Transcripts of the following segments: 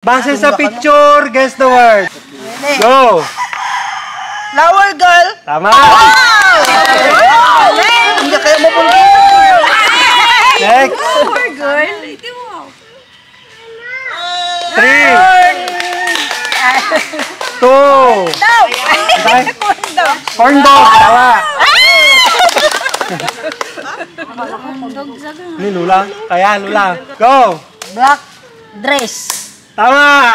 Base sa picture, guess the word. Go! Flower girl. Tama! Hindi kayo mapunta. Next! Flower girl. 3 2 Corn dog! Tama! Ini lula. Kaya lula. Go! Black dress. Tama!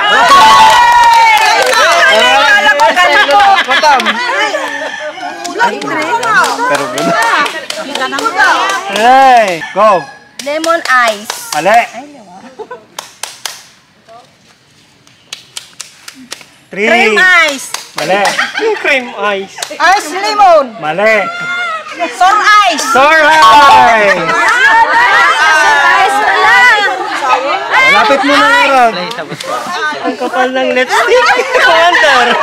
Hey! Go! Lemon ice. Mali! 3 Cream ice. Mali! Cream ice. Ice lemon. Mali! Sour ice. Sour ice! Lapit mo na nga. Ang kapal ng lipstick. Wonder.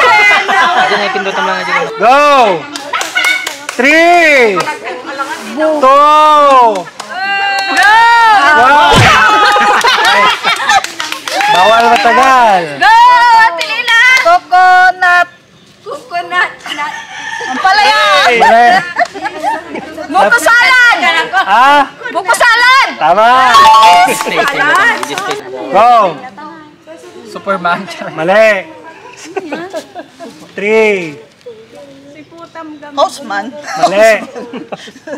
Go! 3 2 Bawal matagal. Go! Tilila! Coconut. Coconut. Ang palaya. Buko salad! Ah? Buko salad! Tama! Go! Superman. Mali! 3 Houseman. Mali!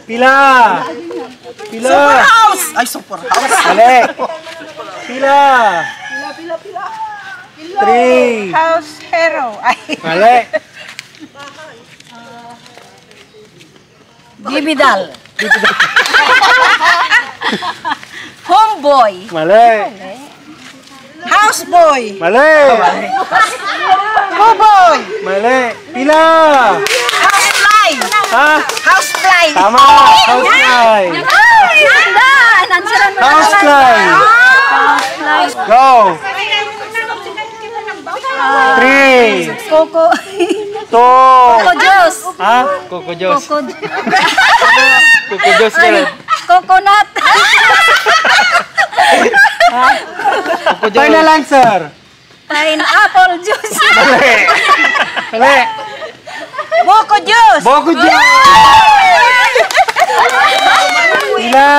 Pila! Pila! Super house. Ay, super house. Mali! Pila! 3 House hero. Ay. Mali! Bibidal. Homeboy. Mali! Houseboy. Mali! Cowboy. Mali! Pila! Housefly. Ha? Housefly. Tama! Housefly! Ay! Andan! Answeran mo na Housefly! Go! 3 Coco. 2 Coco juice. Ha? Coco Joss. Coco. Coco Joss ka rin. Coconut. Coco Joss. Final answer! Pineapple juice. Mali! Mali! Coco juice. Boko dyan! Pila!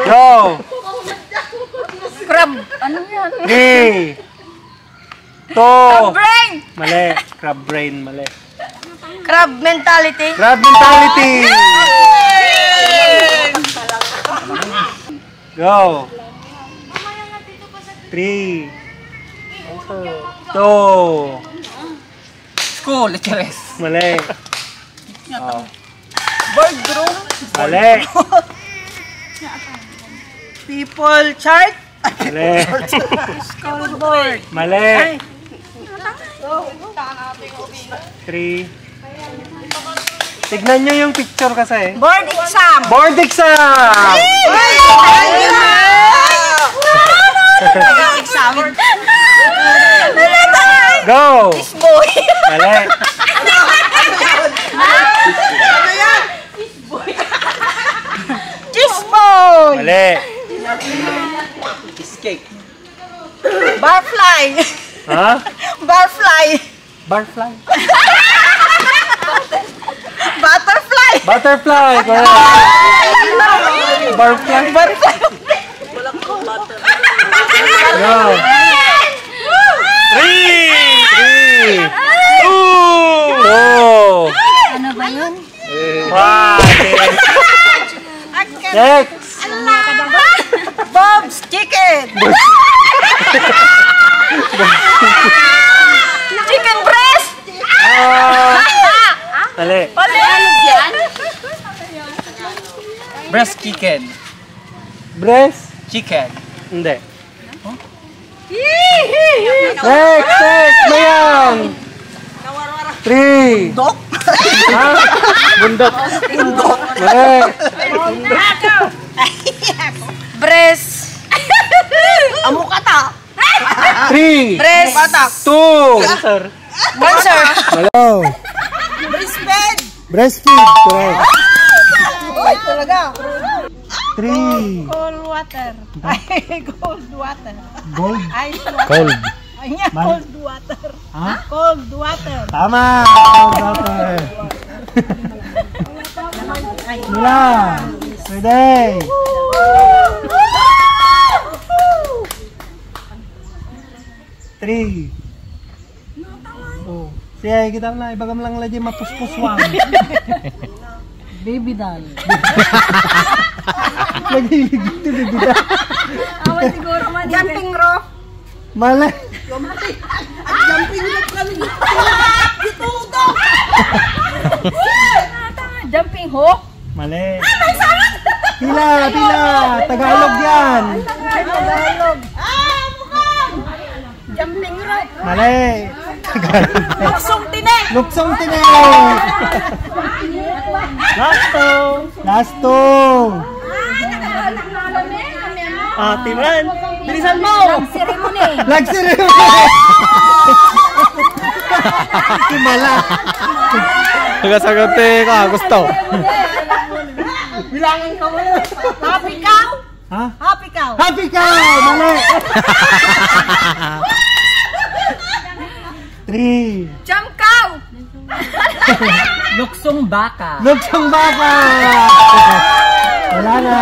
Go! Crab. Ano yan? 3 2 Brain! Mali! Crab brain, mali. Crab mentality. Crab mentality! Go! 3 2 School, Ikeres. Mali! Oh. Boardroom. Mali! People chart. Mali! Scoreboard. Mali! 3 Tignan nyo yung picture kasi. Board exam. Board exam! Go! Boy. Mali! Cheese boy. Mali! Cake. Barfly. Ha? Barfly. Barfly? Butterfly. Butterfly! Correct! Barfly? Butterfly. Go! 3 2 Ano ba yun? 1 Next! Bob's chicken. Chicken breast! Mali! Ano yan? Breast chicken. Breast? Chicken. Hindi. Next! Next! Mayang! 3 Dok. Ha? Bundok. Mali! Breast. Amukata. 3 Breast. 2 Cancer. Hello! Breastfed. Breastfeed! Correct! Uy, talaga. 3. Cold water. Ay, cold water. Gold. Ice water. Cold. Ayan, cold water. Ha? Cold water. Tama. Cold water. Mula. Pwede. Three. Oh. Siya, kita na. Ibagam lang lagi mapuspuswang. Baby doll. Lagi dito, baby doll. Awan siguro man. Jumping rope. Malay. Jumping rope kami. Dito. Jumping hook. Mali. Pila. Tagalog yan. Tagalog. Jumping rope. Mali. Tagalog. Luksong tinik. Luksong tinik. Last two. Timran. Bilisan mo. Ceremony. Luxury. Himala. Sagot-sagote ko. Gusto. Bilangin ka mo. Happy cow. Ha? Happy cow. Happy cow. Mali. 3. Jump cow. Luksong baka. Luksong baka. Wala na.